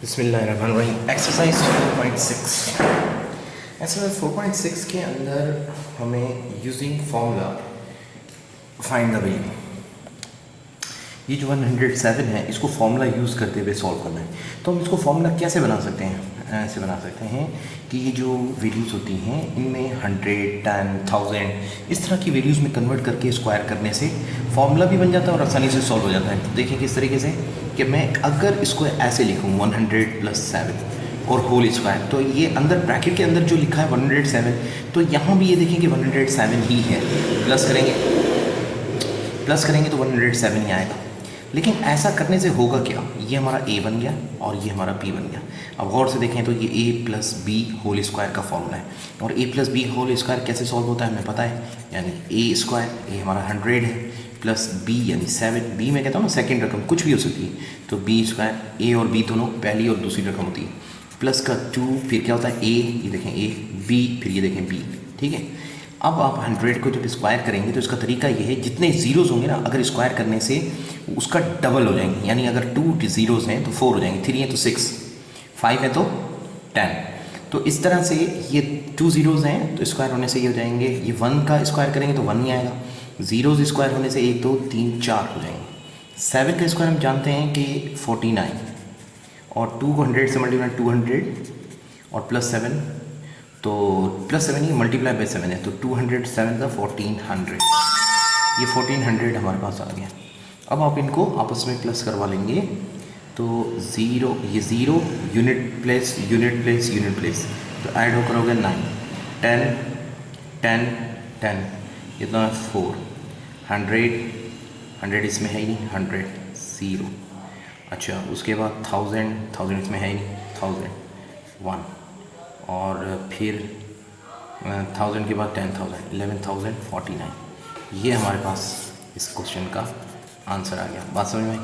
बिस्मिल्लाहिर्रहमानिर्रहीम। Exercise 4.6। Exercise 4.6 के अंदर हमें using formula find the value, ये जो 107 है इसको फार्मूला यूज़ करते हुए सॉल्व करना है। तो हम इसको फार्मूला कैसे बना सकते हैं? ऐसे बना सकते हैं कि ये जो वैल्यूज़ होती हैं इनमें 100, 10, 1000 इस तरह की वैल्यूज़ में कन्वर्ट करके स्क्वायर करने से फार्मूला भी बन जाता है और आसानी से सॉल्व हो जाता है। तो देखिए किस तरीके से कि मैं अगर इसको ऐसे लिखूँ 100 + 7 और होल स्क्वायर, तो ये अंदर ब्रैकेट के अंदर जो लिखा है 107, तो यहाँ भी ये देखें कि 107 ही है। प्लस करेंगे तो 107 ही आएगा। लेकिन ऐसा करने से होगा क्या? ये हमारा a बन गया और ये हमारा b बन गया। अब गौर से देखें तो ये a + b होल स्क्वायर का फॉर्मूला है। और a + b होल स्क्वायर कैसे सॉल्व होता है हमें पता है, यानी a स्क्वायर, a हमारा 100 है, प्लस b यानी 7, b मैं कहता हूँ ना सेकंड रकम कुछ भी हो सकती है, तो b स्क्वायर, a और b दोनों पहली और दूसरी रकम होती है, प्लस का 2, फिर क्या होता है a, ये देखें a, b, फिर ये देखें b। ठीक है। अब आप 100 को जब स्क्वायर करेंगे तो इसका तरीका ये है, जितने ज़ीरोज़ होंगे ना अगर स्क्वायर करने से उसका डबल हो जाएंगे, यानी अगर 2 ज़ीरोज़ हैं तो 4 हो जाएंगे, 3 है तो 6, 5 है तो 10। तो इस तरह से ये 2 ज़ीरोज़ हैं तो स्क्वायर होने से ये हो जाएंगे, ये 1 का स्क्वायर करेंगे तो 1 ही आएगा, ज़ीरोज़ स्क्वायर होने से 1 2 3 4 हो जाएंगे। 7 का स्क्वायर हम जानते हैं कि 49, और 2 को 100 से मल्टीप्लाई 200 और प्लस 7, तो प्लस 7 ही मल्टीप्लाई बाई 7 है, तो 207 का 1400, ये 1400 हमारे पास आ गया। अब आप इनको आपस में प्लस करवा लेंगे तो ज़ीरो, ये zero, unit place unit place unit place, तो ऐड होकर हो गया 9, 10 10 10, इतना 4, 100 इसमें है ही नहीं, 100 0। अच्छा उसके बाद 1000 इसमें है ही नहीं, 1000 1, और फिर 1000 के बाद 10,000 11,049, ये हमारे पास इस क्वेश्चन का आंसर आ गया। बात समझ में आई?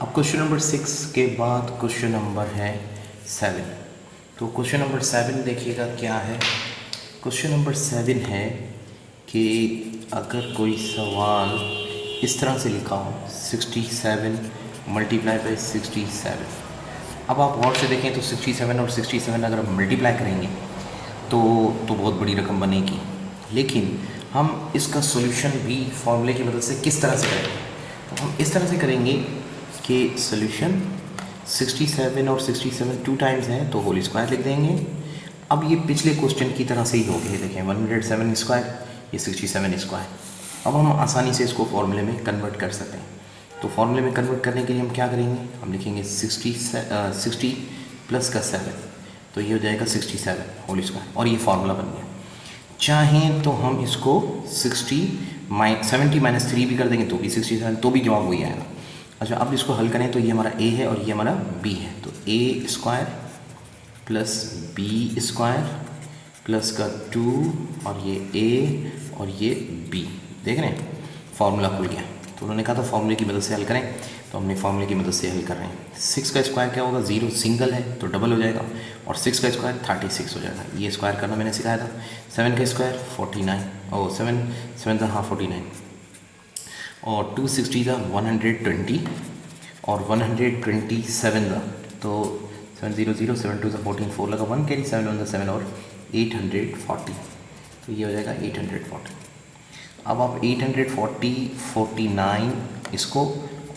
अब क्वेश्चन नंबर 6 के बाद क्वेश्चन नंबर है 7। तो क्वेश्चन नंबर 7 देखिएगा क्या है। क्वेश्चन नंबर 7 है कि अगर कोई सवाल इस तरह से लिखा हो 67 मल्टीप्लाई बाई 67। अब आप गौर से देखें तो 67 और 67 अगर हम मल्टीप्लाई करेंगे तो बहुत बड़ी रकम बनेगी, लेकिन हम इसका सॉल्यूशन भी फॉर्मूले की मदद से किस तरह से करेंगे? तो हम इस तरह से करेंगे कि सॉल्यूशन 67 और 67 2 टाइम्स हैं तो होल स्क्वायर लिख देंगे। अब ये पिछले क्वेश्चन की तरह से ही हो गया, देखें 107 स्क्वायर, ये 67 स्क्वायर। अब हम आसानी से इसको फॉर्मूले में कन्वर्ट कर सकते हैं। तो फॉर्मूले में कन्वर्ट करने के लिए हम क्या करेंगे, हम लिखेंगे 60 प्लस का 7, तो ये हो जाएगा 67 होल स्क्वायर, और ये फार्मूला बन गया। चाहें तो हम इसको 70 माइनस 3 भी कर देंगे तो भी 67, तो भी जवाब वही आएगा। अच्छा अब इसको हल करें तो ये हमारा a है और ये हमारा b है, तो a square plus b square plus का 2 और ये a और ये b, देख रहे हैं फार्मूला खुल गया। तो उन्होंने कहा था फार्मूले की मदद से हल करें, तो हमने फार्मूले की मदद से हल कर रहे हैं। 6 का स्क्वायर क्या होगा, 0 सिंगल है तो डबल हो जाएगा, और 6 का स्क्वायर 36 हो जाएगा, ये स्क्वायर करना मैंने सिखाया था। 7 का स्क्वायर 49, और 7 था हाँ 49, और 260 था 120, और 127 था तो 700 7 2 14, 4 लगा 1 कैरी, 7 1 7 और 840, तो ये हो जाएगा 840। अब आप 840 49 इसको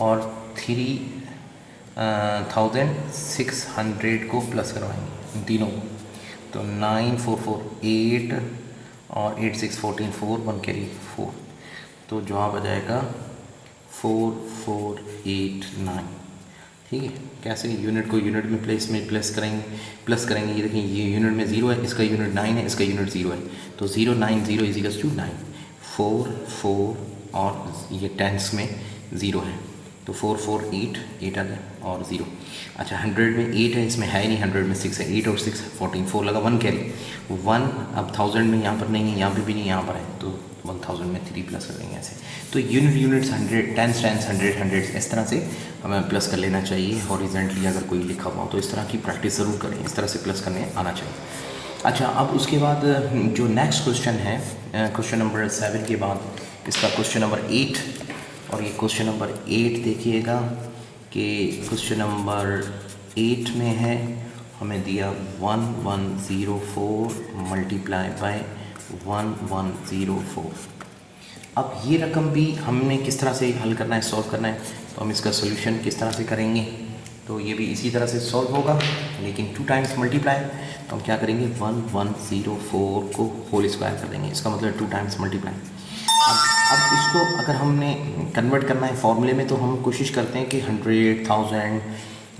और 3600 को प्लस करवाएंगे इन तीनों को, तो 9448 और 86 14 4 1 कैरी 4, तो जवाब आ जाएगा 4489। ठीक है। कैसे? यूनिट को यूनिट में प्लस करेंगे, ये देखें ये यूनिट में 0 है, इसका यूनिट 9 है, इसका यूनिट 0 है, तो 0 9 0 इजिकल्स टू 9, 4 4 और ये टेंस में 0 है, तो 4 4 8 आ गया और 0। अच्छा 100 में 8 है, इसमें है ही नहीं, 100 में 6 है, 8 और 6 14 4 लगा 1 कैरी 1। अब 1000 में यहाँ पर नहीं है, यहाँ पे भी नहीं, यहाँ पर है, तो 1000 में 3 प्लस कर देंगे ऐसे। तो यूनिट्स 100 टेंस 100 इस तरह से हमें प्लस कर लेना चाहिए। हॉरिजॉन्टली अगर कोई लिखा हुआ हो तो इस तरह की प्रैक्टिस ज़रूर करें, इस तरह से प्लस करने आना चाहिए। अच्छा अब उसके बाद जो नेक्स्ट क्वेश्चन है, क्वेश्चन नंबर 7 के बाद इसका क्वेश्चन नंबर 8, और ये क्वेश्चन नंबर 8 देखिएगा कि क्वेश्चन नंबर 8 में है, हमें दिया 1104 मल्टीप्लाई बाय 1104। अब ये रकम भी हमने किस तरह से हल करना है, सॉल्व करना है, तो हम इसका सोल्यूशन किस तरह से करेंगे, तो ये भी इसी तरह से सॉल्व होगा, लेकिन 2 टाइम्स मल्टीप्लाई, तो हम क्या करेंगे 1104 को होल स्क्वायर कर देंगे, इसका मतलब 2 टाइम्स मल्टीप्लाई। अब इसको अगर हमने कन्वर्ट करना है फॉर्मूले में, तो हम कोशिश करते हैं कि 100, 1000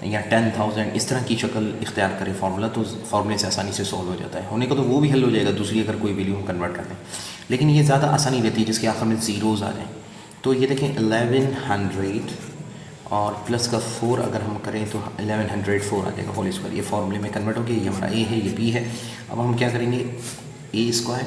या 10,000 इस तरह की शक्ल इख्तियार करें फार्मूला, तो फार्मूले से आसानी से सॉल्व हो जाता है। होने को तो वो भी हल हो जाएगा दूसरी अगर कोई वैल्यू हम कन्वर्ट करते हैं, लेकिन ये ज़्यादा आसानी रहती है जिसके आखिर में ज़ीरोज़ आ जाएँ। तो ये देखें 1100 और प्लस का 4 अगर हम करें तो 1104 आ जाएगा होल स्क्वायर। ये फार्मूले में कन्वर्ट हो गया, ये हमारा ए है, ये बी है। अब हम क्या करेंगे, ए स्क्वायर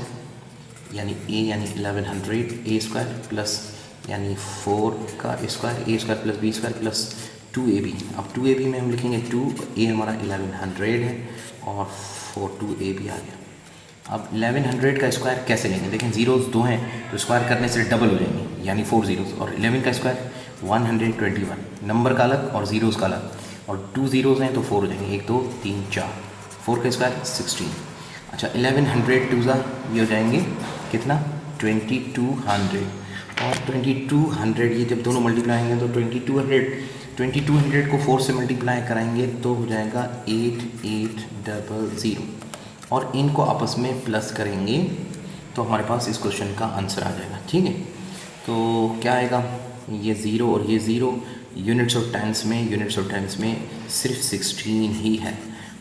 यानी ए यानी 1100 ए स्क्वायर प्लस यानी 4 का square, a square plus b square plus 2ab। अब 2ab में हम लिखेंगे 2, ए हमारा 1100 है और 4 2ab आ गया। अब 1100 का स्क्वायर कैसे लेंगे, देखें ज़ीरोज़ 2 हैं तो स्क्वायर करने से डबल हो जाएंगे यानी 4 ज़ीरोज़, और 11 का स्क्वायर 121, नंबर का अलग और ज़ीरोज़ का अलग, और 2 ज़ीरोज़ हैं तो 4 हो जाएंगे, 1 2 3 4, 4 का स्क्वायर 16। अच्छा 1100 2 ये हो जाएंगे कितना 2200, और 2200 ये जब दोनों मल्टीप्लाई होंगे तो 2200 को 4 से मल्टीप्लाई कराएंगे तो हो जाएगा 8800, और इनको आपस में प्लस करेंगे तो हमारे पास इस क्वेश्चन का आंसर आ जाएगा। ठीक है, तो क्या आएगा, ये 0 और ये 0, यूनिट्स ऑफ टेंस में सिर्फ 16 ही है,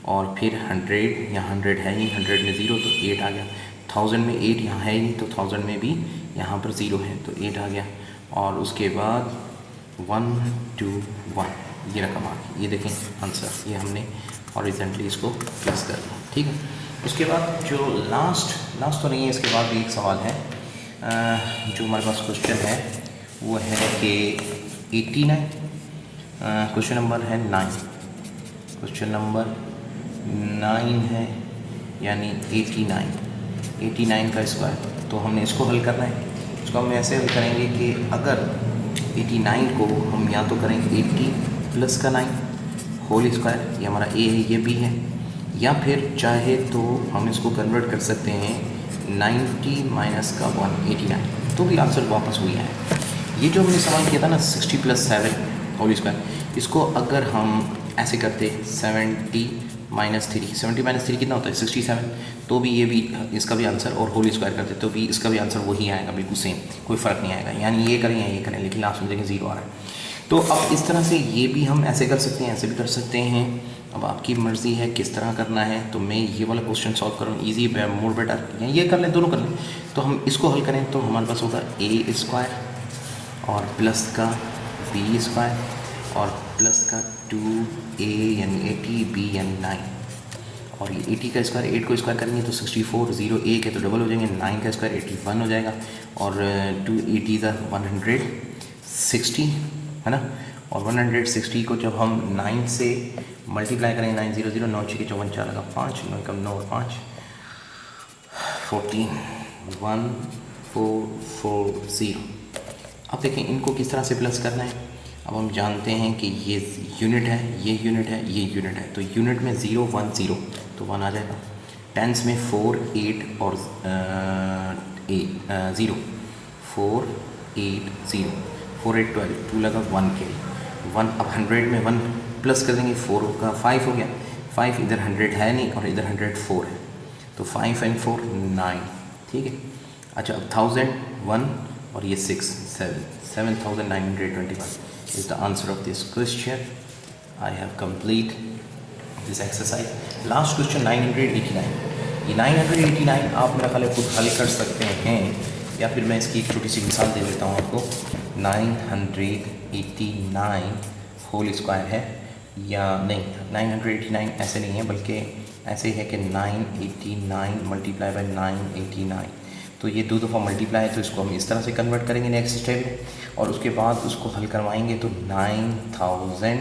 और फिर 100 यहाँ 100 है नहीं, 100 में 0 तो 8 आ गया, 1000 में 8 यहाँ है नहीं तो 1000 में भी यहाँ पर 0 है तो 8 आ गया, और उसके बाद 121 ये रकम आ गई। ये देखें आंसर, ये हमने हॉरिजॉन्टली इसको प्लस कर दिया। ठीक है, उसके बाद जो लास्ट तो नहीं है, इसके बाद भी एक सवाल है जो हमारे पास क्वेश्चन है वो है कि 89, क्वेश्चन नंबर है 9, क्वेश्चन नंबर 9 है यानी 89 का स्क्वायर। तो हमने इसको हल करना है, इसको हम ऐसे हल करेंगे कि अगर 89 को हम या तो करें 80 प्लस का 9 होल स्क्वायर, ये हमारा ए है ये बी है, या फिर चाहे तो हम इसको कन्वर्ट कर सकते हैं 90 माइनस का 189, तो भी आंसर वापस वही आया। ये जो हमने सवाल किया था ना 60 प्लस 7 होल स्क्वायर, इसको अगर हम ऐसे करते 70 माइनस 3 कितना होता है 67, तो भी ये भी इसका भी आंसर, और होल स्क्वायर करते तो भी इसका भी आंसर वही आएगा, बिल्कुल सेम, कोई फ़र्क नहीं आएगा, यानी ये करें या ये करें, लेकिन लास्ट में देखें 0 आ रहा है। तो अब इस तरह से ये भी हम ऐसे कर सकते हैं, ऐसे भी कर सकते हैं, अब आपकी मर्ज़ी है किस तरह करना है। तो मैं ये वाला क्वेश्चन सॉल्व करूँ ईजी मोर बेटर, या ये कर लें, दोनों कर लें। तो हम इसको हल करें तो हमारे पास होगा ए स्क्वायर और प्लस का बी स्क्वायर और प्लस का 2a यानी 80, b यानी 9, और ये 80 का स्क्वायर 8 को स्क्वायर करेंगे तो 64, 0 1 है तो डबल हो जाएंगे, 9 का स्क्वायर 81 हो जाएगा, और 280 का 160 है ना, और 160 को जब हम 9 से मल्टीप्लाई करेंगे 900 9 6 54 4 लगा 5 9 कम 9 और 5 14 1440। अब देखें इनको किस तरह से प्लस करना है। अब हम जानते हैं कि ये यूनिट है, ये यूनिट है, ये यूनिट है, तो यूनिट में 0 1 0 तो 1 आ जाएगा, टेंस में 4 8 और 0 4 8 0 4 8 12 2 लगा 1 के 1। अब 100 में 1 प्लस कर देंगे 4 का 5 हो गया, 5 इधर 100 है नहीं और इधर 104 है तो 5 and 4 9। ठीक है, अच्छा अब 1000 1 और ये 6 7 7921 is the answer of this question. I have complete this exercise. Last question 989। ये 989 आप मेरा ख्याल है खुद हल कर सकते हैं, या फिर मैं इसकी एक छोटी सी मिसाल दे देता हूँ आपको। 989 होल स्क्वायर है, या नहीं 989 ऐसे नहीं है, बल्कि ऐसे है कि 989 मल्टीप्लाई बाय 989, तो ये 2 दफ़ा मल्टीप्लाई है तो इसको हम इस तरह से कन्वर्ट करेंगे नेक्स्ट स्टेप में, और उसके बाद उसको हल करवाएंगे तो 9000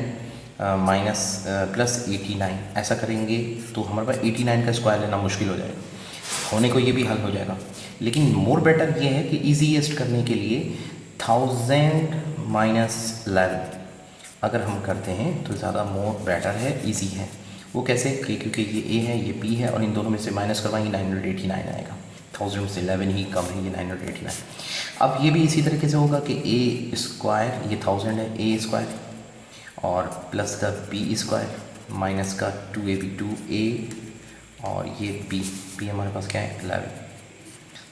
माइनस प्लस 89 ऐसा करेंगे तो हमारे पास 89 का स्क्वायर लेना मुश्किल हो जाएगा, होने को ये भी हल हो जाएगा। लेकिन मोर बेटर ये है कि ईजीएस्ट करने के लिए 1000 माइनस 11 अगर हम करते हैं तो ज़्यादा मोर बेटर है, इजी है। वो कैसे कि क्योंकि ये ए है ये बी है और इन दोनों में से माइनस करवाएंगे 989 आएगा। 1000 में से 11 ही कम है, ये 989। अब ये भी इसी तरीके से होगा कि ए स्क्वायर, ये 1000 है, ए स्क्वायर और प्लस का बी स्क्वायर माइनस का 2ab 2a और ये बी हमारे पास क्या है 11,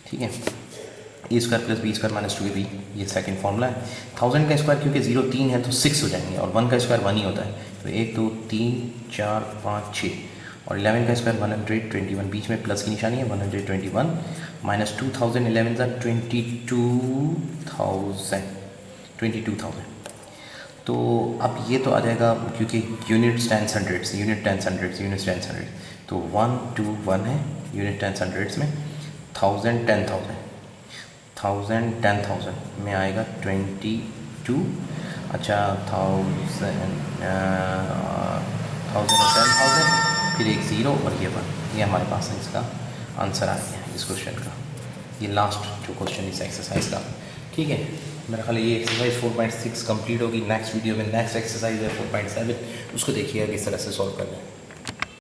ठीक है। A square plus b square minus 2ab, ये सेकंड फॉर्मूला है। 1000 का स्क्वायर क्योंकि 0 3 है तो 6 हो जाएंगे और 1 का स्क्वायर 1 ही होता है, तो 1 2 3 4 5 6 और 11 का स्क्वायर 121, बीच में प्लस की निशानी है 121 माइनस 2000, 11 ज़ा 22,000। तो अब ये तो आ जाएगा क्योंकि units tense hundreds, unit tens hundreds, unit tens hundred, तो 1 2 1 है यूनिट टेंस हंड्रेड्स में। 1000 10,000, 1000 10,000 में आएगा 22। अच्छा 1000 और 10,000 फिर एक ज़ीरो और ये 1, ये हमारे पास है इसका आंसर आ गया इस क्वेश्चन का। ये लास्ट जो क्वेश्चन इस एक्सरसाइज का, ठीक है। मेरा ख्याल ये एक्सरसाइज 4.6 कंप्लीट होगी। नेक्स्ट वीडियो में नेक्स्ट एक्सरसाइज है 4.7, उसको देखिएगा किस तरह से सॉल्व करना है।